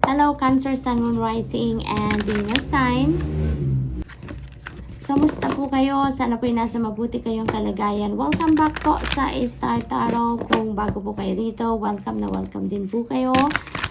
Hello, Cancer, Sun, Moon, Rising, and Venus signs. Kamusta po kayo? Sana po nasa mabuti kayong kalagayan. Welcome back po sa Star Tarot. Kung bago po kayo dito, welcome na welcome din po kayo.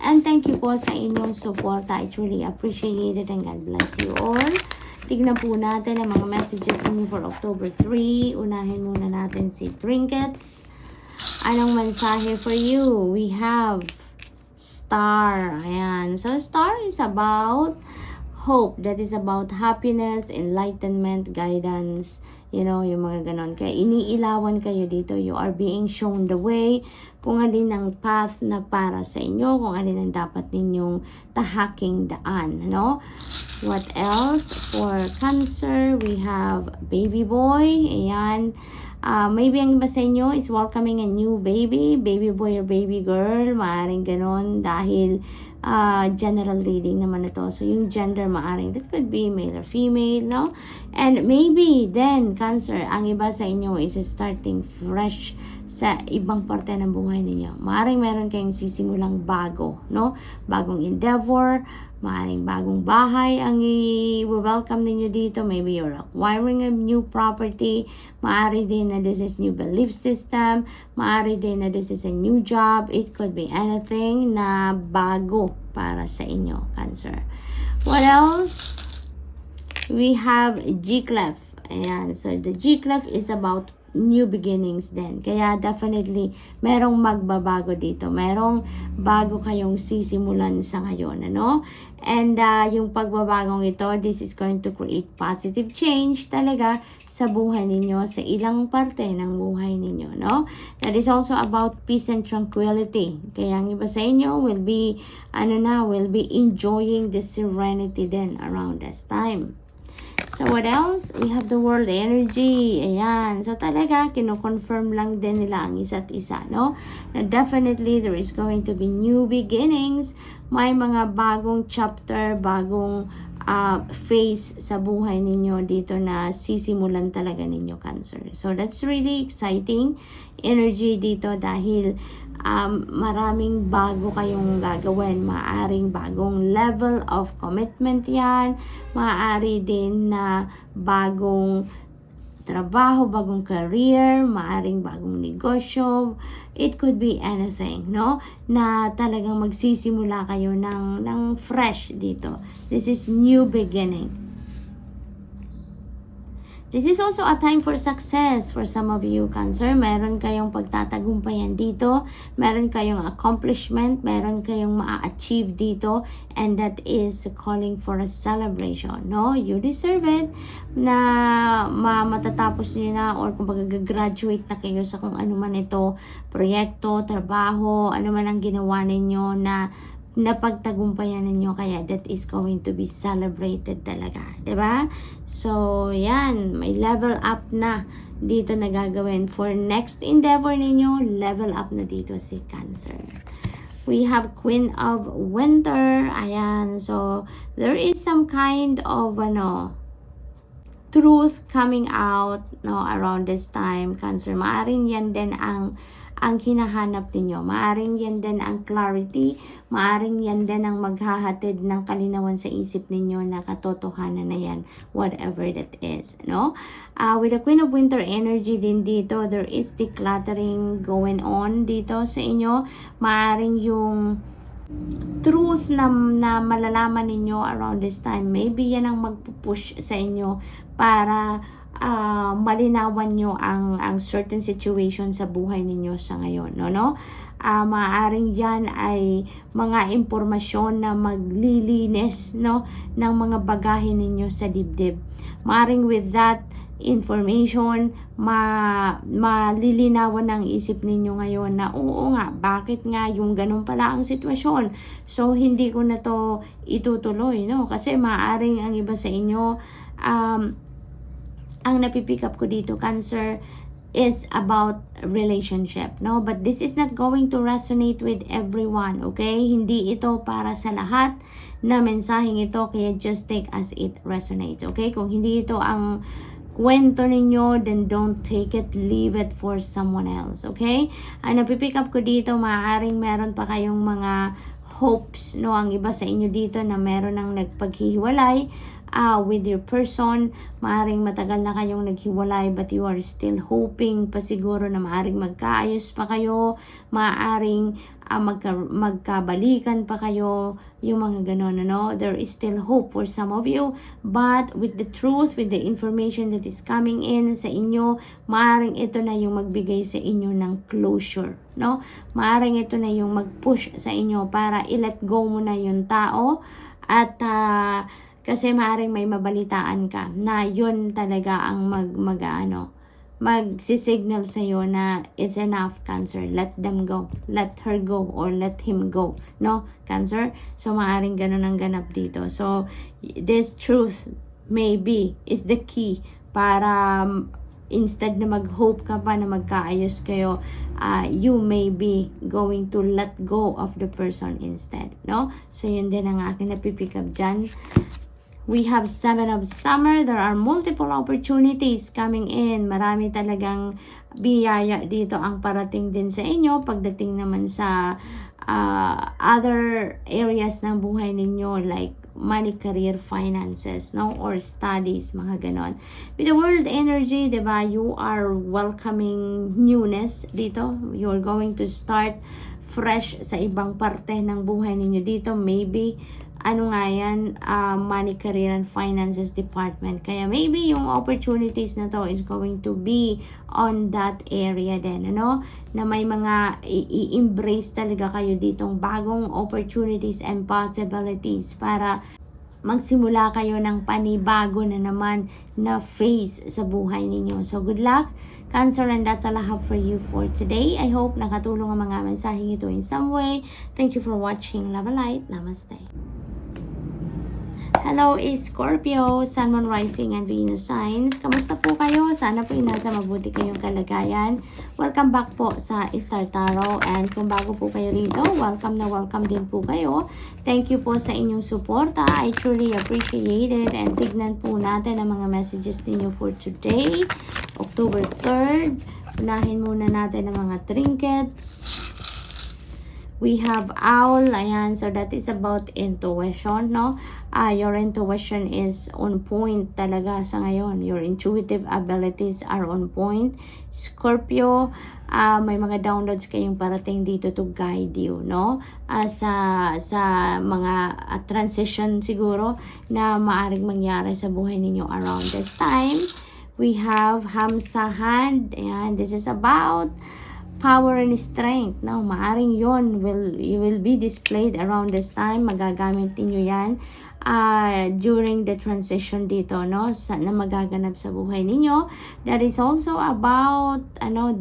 And thank you po sa inyong support. I truly appreciate it and God bless you all. Tignan po natin ang mga messages namin for October 3. Unahin muna natin si Trinkets. Anong mensahe for you? We have Star. Ayan. So, Star is about hope. That is about happiness, enlightenment, guidance. You know, yung mga ganon. Kaya iniilawan kayo dito. You are being shown the way. Kung alin ang path na para sa inyo. Kung alin ang dapat ninyong tahaking daan. No? What else? For Cancer, we have baby boy. Ayan. Maybe ang iba sa inyo is welcoming a new baby boy or baby girl, maaaring ganon dahil general reading naman ito. So yung gender maaaring that could be male or female, no? And maybe then Cancer, ang iba sa inyo is starting fresh sa ibang parte ng buhay ninyo. Maaaring meron kayong sisimulang bago, no? Bagong endeavor, maaaring bagong bahay ang i-welcome ninyo dito. Maybe you're acquiring a new property. Maaari din na this is new belief system. Maaari din na this is a new job. It could be anything na bago para sa inyo, Cancer. What else? We have G-Clef. Ayan. So, the G-Clef is about new beginnings din. Kaya definitely, merong magbabago dito. Merong bago kayong sisimulan sa ngayon, ano? And yung pagbabagong ito, this is going to create positive change talaga sa buhay ninyo, sa ilang parte ng buhay ninyo, no? That is also about peace and tranquility. Kaya ang iba sa inyo will be, will be enjoying the serenity then around this time. So, what else? We have the world energy. Ayan. So, talaga, kino-confirm lang din nila ang isa't isa, no? Na definitely, there is going to be new beginnings. May mga bagong chapter, bagong phase sa buhay ninyo dito na sisimulan talaga ninyo, Cancer. So, that's really exciting energy dito dahil maraming bago kayong gagawin. Maaring bagong level of commitment yan. Maaari din na bagong trabaho, bagong career, maaring bagong negosyo. It could be anything, no? Na talagang magsisimula kayo ng fresh dito. This is new beginning. This is also a time for success for some of you, Cancer. Meron kayong pagtatagumpayan dito. Meron kayong accomplishment. Meron kayong ma-achieve dito. And that is calling for a celebration. No? You deserve it na matatapos nyo na or kung graduate na kayo sa kung ano man ito, proyekto, trabaho, ano man ang ginawa ninyo na napagtagumpayan ninyo, kaya that is going to be celebrated talaga, 'di ba? So, yan, may level up na dito na gagawin for next endeavor ninyo. Level up na dito si Cancer. We have Queen of Winter. Ayan, so there is some kind of truth coming out, no, around this time, Cancer. Maaring yan din ang hinahanap ninyo. Maaring yan din ang clarity. Maaring yan din ang maghahatid ng kalinawan sa isip ninyo na katotohanan na yan. Whatever that is. No? With the Queen of Winter energy din dito, there is decluttering going on dito sa inyo. Maaring yung truth na malalaman ninyo around this time. Maybe yan ang magpupush sa inyo para malinawan nyo ang certain situation sa buhay ninyo sa ngayon, no? Maaaring yan ay mga impormasyon na maglilinis, no, ng mga bagahe ninyo sa dibdib. Maaaring with that information, malilinawan ang isip ninyo ngayon na oo nga, bakit nga yung ganun pala ang sitwasyon. So, hindi ko na to itutuloy, no? Kasi maaaring ang iba sa inyo, ang napipick up ko dito, Cancer, is about relationship, no? But this is not going to resonate with everyone, okay? Hindi ito para sa lahat na mensaheng ito, kaya just take as it resonates, okay? Kung hindi ito ang kwento ninyo, then don't take it, leave it for someone else, okay? Ang napipick up ko dito, maaaring meron pa kayong mga hopes, no? Ang iba sa inyo dito na meron ng nagpaghihiwalay with your person. Maaring matagal na kayong naghiwalay but you are still hoping pa siguro na maaring magkaayos pa kayo, maaring magkabalikan pa kayo, yung mga ganon, ano? There is still hope for some of you, but with the truth, with the information that is coming in sa inyo, maaring ito na yung magbigay sa inyo ng closure, no? Maaring ito na yung mag-push sa inyo para i-let go mo na yung tao at kasi maaring may mabalitaan ka na yun talaga ang magsisignal sa'yo na it's enough, Cancer. Let them go. Let her go or let him go. No, Cancer? So, maaring ganun ang ganap dito. So, this truth maybe is the key para instead na mag-hope ka pa na magkaayos kayo, you may be going to let go of the person instead. No? So, yun din ang aking napipick up dyan. We have 7 of Summer. There are multiple opportunities coming in. Marami talagang biyaya dito ang parating din sa inyo. Pagdating naman sa other areas ng buhay ninyo like money, career, finances, no? Or studies, mga ganon. With the world energy, diba, you are welcoming newness dito. You're going to start fresh sa ibang parte ng buhay ninyo dito. Maybe money, career, and finances department. Kaya maybe yung opportunities na to is going to be on that area din, ano? Na may mga i-embrace talaga kayo ditong bagong opportunities and possibilities para magsimula kayo ng panibago na naman na phase sa buhay ninyo. So, good luck, Cancer, and that's all I have for you for today. I hope nakatulong ang mga mensaheng ito in some way. Thank you for watching. Love and light. Namaste. Hello, Scorpio, Sun, Moon, Rising, and Venus signs. Kamusta po kayo? Sana po nasa mabuti kayong kalagayan. Welcome back po sa Star Tarot. And kung bago po kayo rito, welcome na welcome din po kayo. Thank you po sa inyong suporta. I truly appreciate it. And tignan po natin ang mga messages ninyo for today, October 3rd. Unahin muna natin ang mga trinkets. We have Owl, ayan, so that is about intuition, no? Your intuition is on point talaga sa ngayon. Your intuitive abilities are on point. Scorpio, may mga downloads kayong parating dito to guide you, no? Sa mga transition siguro na maaring mangyari sa buhay ninyo around this time. We have Hamsahan, ayan, this is about power and strength. Now, maaring yon you will be displayed around this time. Magagamit niyo yan during the transition dito, no? Na magaganap sa buhay ninyo. That is also about,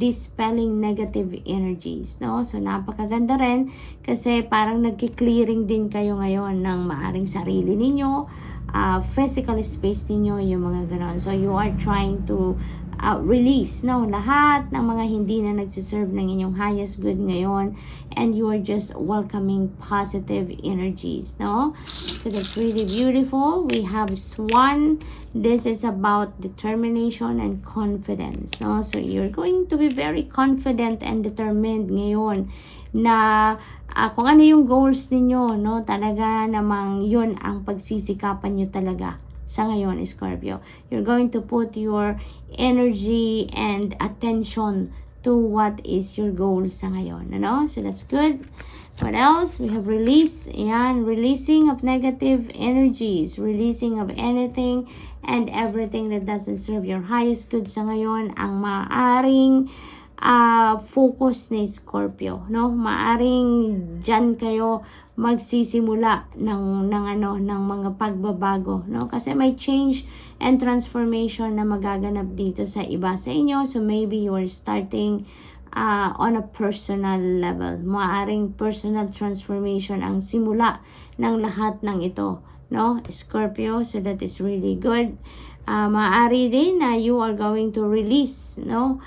dispelling negative energies, no? So, napakaganda rin kasi parang nagki-clearing din kayo ngayon ng maaring sarili ninyo, physical space ninyo, yung mga ganon. So, you are trying to release, no, lahat ng mga hindi na nagsiserve ng inyong highest good ngayon, and you are just welcoming positive energies, no? So that's really beautiful. We have Swan. This is about determination and confidence, no? So you're going to be very confident and determined ngayon na kung ano yung goals ninyo, no? Talaga namang yun ang pagsisikapan nyo talaga. Sa ngayon, Scorpio, you're going to put your energy and attention to what is your goal sa ngayon, ano? So that's good. What else? We have release. Ayan, releasing of negative energies, releasing of anything and everything that doesn't serve your highest good sa ngayon. Ang maaring focus ni Scorpio, no? Maaring dyan kayo magsisimula ng mga pagbabago, no? Kasi may change and transformation na magaganap dito sa iba sa inyo. So maybe you are starting on a personal level. Maaring personal transformation ang simula ng lahat ng ito, no, Scorpio? So that is really good. Maaari din na you are going to release, no,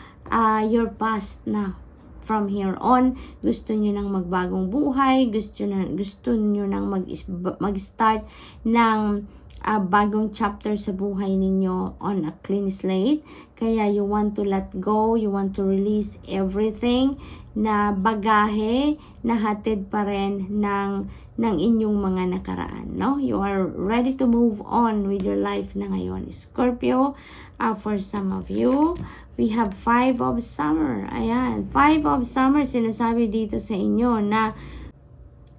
your past na. From here on, gusto nyo nang magbagong buhay, gusto nyo nang mag-start ng bagong chapter sa buhay ninyo on a clean slate. Kaya you want to let go, you want to release everything na bagahe na hatid pa rin ng inyong mga nakaraan, no? You are ready to move on with your life na ngayon, Scorpio. For some of you, we have 5 of Summer. Ayan, 5 of Summer, sinasabi dito sa inyo na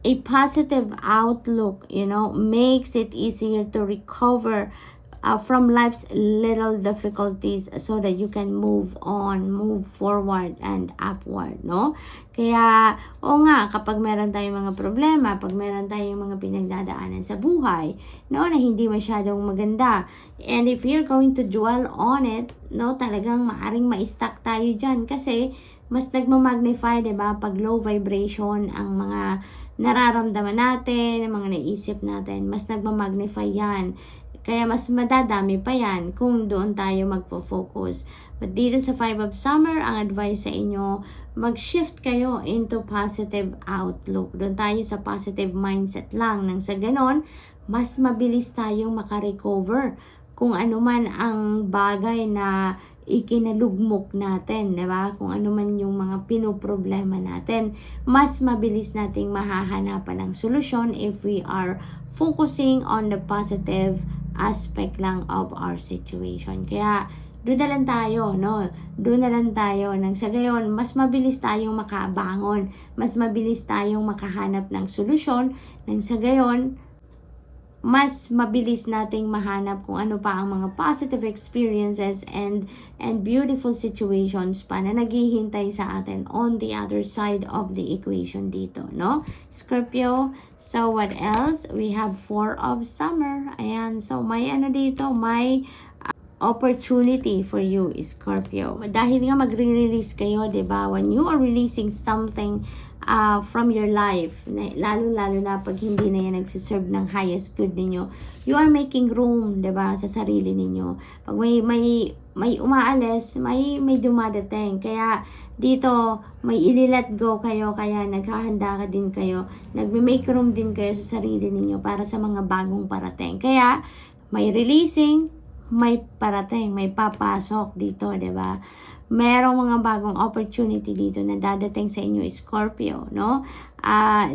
a positive outlook, makes it easier to recover from life's little difficulties so that you can move on, move forward and upward, no? Kaya, nga, kapag meron tayong mga problema, pag meron tayong mga pinagdadaanan sa buhay, no, na hindi masyadong maganda, and if you're going to dwell on it, no, talagang maaring ma-stuck tayo dyan kasi mas nagmamagnify, diba, pag low vibration ang mga nararamdaman natin, ang mga naisip natin, mas nagmamagnify yan. Kaya mas madadami pa yan kung doon tayo magpo-focus. But dito sa 5 of Summer, ang advice sa inyo, mag-shift kayo into positive outlook. Doon tayo sa positive mindset lang. Nang sa ganon, mas mabilis tayong makarecover kung ano man ang bagay na ikinalugmok natin, diba? Kung ano man yung mga pinoproblema natin, mas mabilis nating mahahanapan ng solusyon if we are focusing on the positive aspect lang of our situation. Kaya, doon na lang tayo, no? Doon na lang tayo. Nang sa gayon, mas mabilis tayong makabangon. Mas mabilis tayong makahanap ng solusyon. Nang sa gayon, mas mabilis nating mahanap kung ano pa ang mga positive experiences and beautiful situations pa na naghihintay sa atin on the other side of the equation dito, no? Scorpio, so what else? We have 4 of Summer. Ayan, so may dito, may opportunity for you, Scorpio. Dahil nga magre-release kayo, 'di ba? When you are releasing something from your life, lalo-lalo na pag hindi na yan nagsiserve ng highest good ninyo, you are making room, 'di ba, sa sarili ninyo. Pag may umaalis, may dumadating. Kaya dito, may i-let go kayo, kaya naghahanda ka din kayo, nagme-make room din kayo sa sarili ninyo para sa mga bagong parating. Kaya, may releasing, may parating, may papasok dito, 'di ba? Merong mga bagong opportunity dito na dadating sa inyo, Scorpio, no?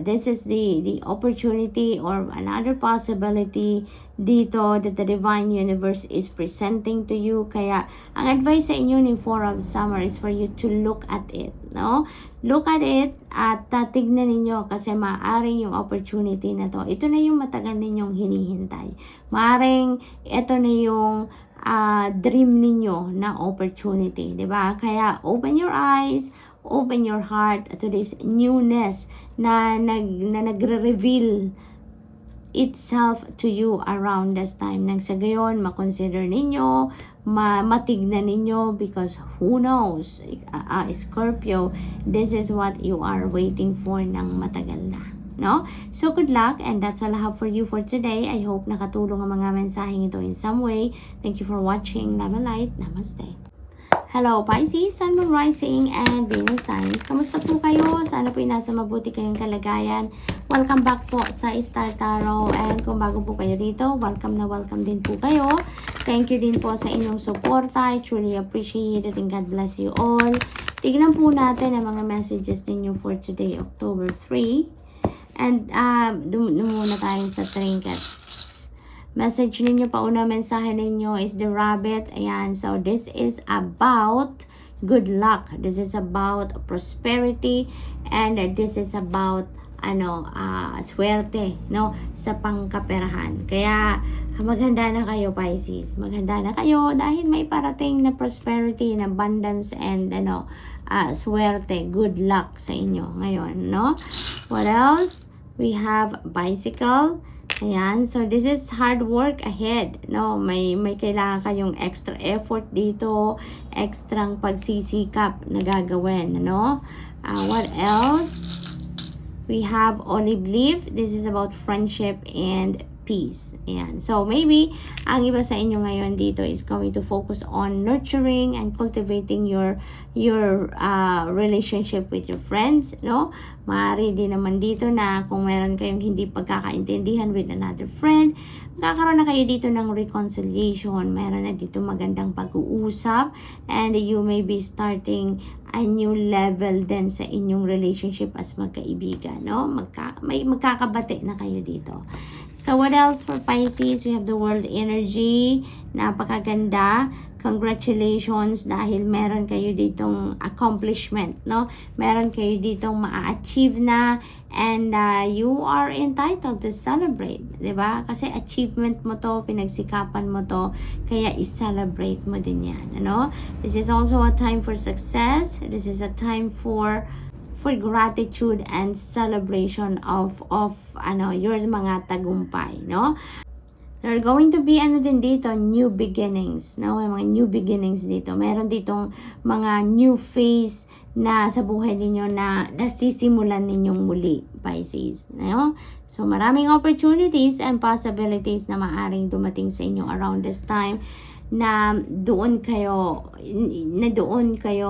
This is the opportunity or another possibility dito that the divine universe is presenting to you. Kaya, ang advice sa inyo ni 4 of Summer is for you to look at it, no? Look at it at tignan ninyo kasi maaring yung opportunity na to. Ito na yung matagal ninyong hinihintay. Maaring ito na yung dream ninyo na opportunity, 'di ba? Kaya open your eyes, open your heart to this newness na nagre-reveal itself to you around this time. Nang sa gayon, makonsider ninyo, matignan ninyo because who knows, Scorpio, this is what you are waiting for ng matagal na. No? So, good luck and that's all I have for you for today. I hope nakatulong ang mga mensaheng ito in some way. Thank you for watching. Love and light. Namaste. Hello, Pisces, Sun, Moon, Rising, and Venus signs. Kamusta po kayo? Sana po nasa mabuti kayong kalagayan. Welcome back po sa Star Tarot. And kung bago po kayo dito, welcome na welcome din po kayo. Thank you din po sa inyong suporta. I truly appreciate it and God bless you all. Tignan po natin ang mga messages ninyo for today, October 3. And doon muna tayo sa trinkets. Message ninyo, pauna mensahe ninyo is the rabbit. Ayan, so this is about good luck. This is about prosperity. And this is about swerte, no, sa pangkaperahan. Kaya maghanda na kayo, Pisces. Maghanda na kayo dahil may parating na prosperity, na abundance, and swerte, good luck sa inyo ngayon, no? What else? We have bicycle. Ayan, so this is hard work ahead, no? May kailangan kayong extra effort dito, extrang pagsisikap na gagawin, no? What else? We have olive leaf. This is about friendship and peace. Ayan. So, maybe, ang iba sa inyo ngayon dito is going to focus on nurturing and cultivating your relationship with your friends, no? Maaari din naman dito na kung meron kayong hindi pagkakaintindihan with another friend, magkakaroon na kayo dito ng reconciliation. Meron na dito magandang pag-uusap, and you may be starting a new level din sa inyong relationship as magkaibigan, no? May magkakabati na kayo dito. So, what else for Pisces? We have the world energy. Napakaganda. Congratulations dahil meron kayo ditong accomplishment, no? Meron kayo ditong ma-achieve na, and you are entitled to celebrate, di ba? Kasi achievement mo to, pinagsikapan mo to, kaya i-celebrate mo din yan, ano? This is also a time for success. This is a time for gratitude and celebration of your mga tagumpay, no? There are going to be din dito, new beginnings, no? May mga new beginnings dito. Meron ditong mga new phase na sa buhay ninyo na nasisimulan ninyong muli, Pisces, no? So, maraming opportunities and possibilities na maaring dumating sa inyo around this time, na doon kayo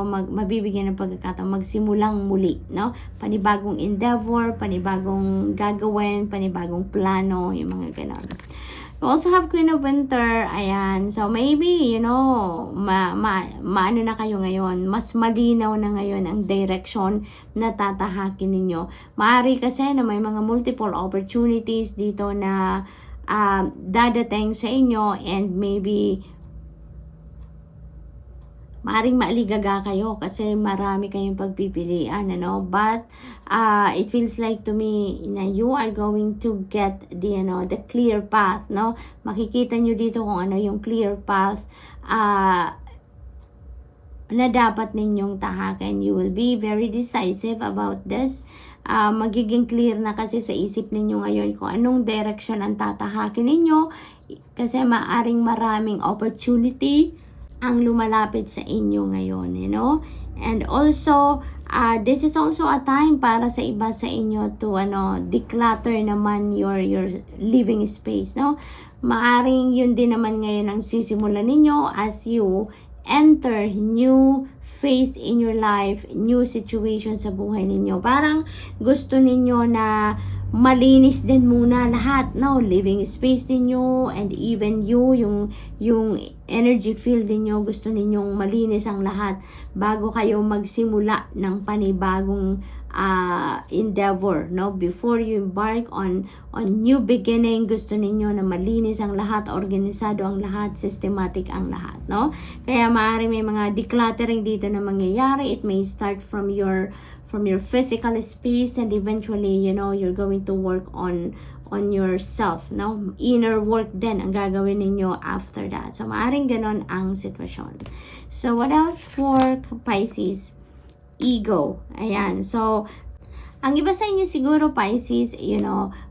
mabibigyan ng pagkakataon magsimulang muli, no? Panibagong endeavor, panibagong gagawin, panibagong plano, yung mga ganon. We also have Queen of Winter. Ayan. So, maybe, maano na kayo ngayon. Mas malinaw na ngayon ang direction na tatahakin ninyo. Maaari kasi na may mga multiple opportunities dito na dadating sa inyo, and maybe maaring maaligaga kayo kasi marami kayong pagpipilian, ano? But it feels like to me na you are going to get the clear path, no? Makikita nyo dito kung ano yung clear path na dapat ninyong tahakin. You will be very decisive about this. Magiging clear na kasi sa isip ninyo ngayon kung anong direction ang tatahakin ninyo, kasi maaring maraming opportunity ang lumalapit sa inyo ngayon, and also this is also a time para sa iba sa inyo to declutter naman your living space, no? Maaring yun din naman ngayon ang sisimulan ninyo as you enter new phase in your life, new situation sa buhay ninyo. Parang gusto ninyo na malinis din muna lahat, no? Living space ninyo, and even yung energy field ninyo, gusto ninyong malinis ang lahat bago kayo magsimula ng panibagong endeavor, no? Before you embark on new beginning, gusto ninyo na malinis ang lahat, organisado ang lahat, systematic ang lahat, no? Kaya maaari may mga decluttering dito na mangyayari. It may start from your physical space, and eventually, you're going to work on yourself, no? Inner work din ang gagawin ninyo after that. So, maaring ganon ang sitwasyon. So, what else for Pisces? Ego. Ayan. So, ang iba sa inyo siguro, Pisces,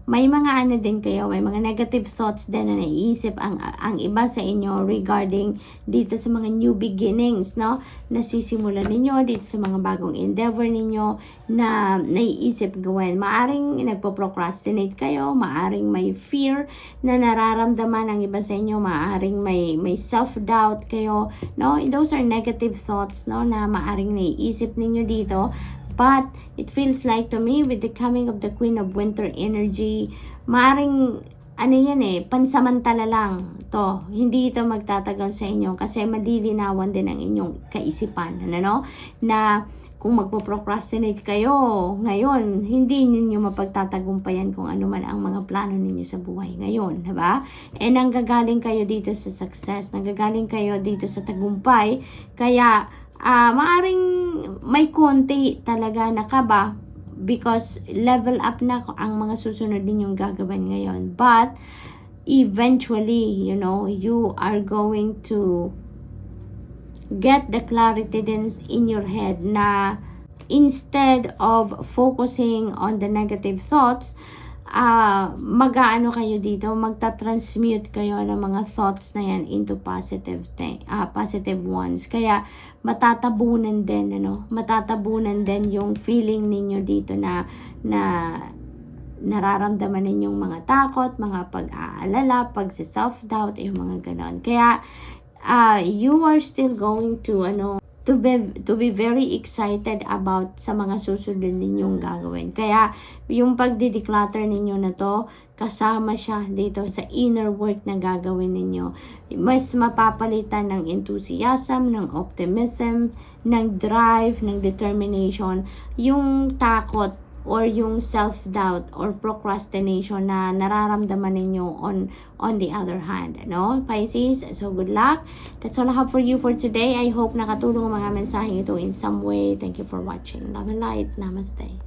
may mga din kayo, may mga negative thoughts din na naiisip ang iba sa inyo regarding dito sa mga new beginnings, no? Nasisimulan ninyo dito sa mga bagong endeavor ninyo na naiisip gawin. Maaring nagpo-procrastinate kayo, maaring may fear na nararamdaman ang iba sa inyo, maaring may self-doubt kayo, no? Those are negative thoughts, no, na maaring naiisip ninyo dito. But it feels like to me with the coming of the Queen of Winter energy, maaring pansamantala lang to. Hindi ito magtatagal sa inyo kasi malilinawan din ang inyong kaisipan, na kung magpo-procrastinate kayo ngayon, hindi ninyo mapagtatagumpayan kung ano man ang mga plano ninyo sa buhay ngayon, diba? Eh, nanggagaling kayo dito sa success, nanggagaling kayo dito sa tagumpay, kaya maaring may konti talaga na kaba because level up na ang mga susunod ninyong gagawin ngayon. But eventually, you are going to get the clarity then in your head na instead of focusing on the negative thoughts, mag-aano kayo dito, magta-transmute kayo ng mga thoughts na yan into positive ones. Kaya matatabunan din, matatabunan din yung feeling ninyo dito na nararamdaman ninyong mga takot, mga pag-aalala, self-doubt, yung mga ganon. Kaya, you are still going to, to be very excited about sa mga susunod ninyong gagawin. Kaya, yung pagdi-declutter ninyo na to, kasama siya dito sa inner work na gagawin ninyo. Mas mapapalitan ng enthusiasm, ng optimism, ng drive, ng determination, yung takot or yung self-doubt or procrastination na nararamdaman ninyo on the other hand, no? Pisces, so good luck. That's all I have for you for today. I hope nakatulong ang mga mensaheng ito in some way. Thank you for watching. Love and light. Namaste.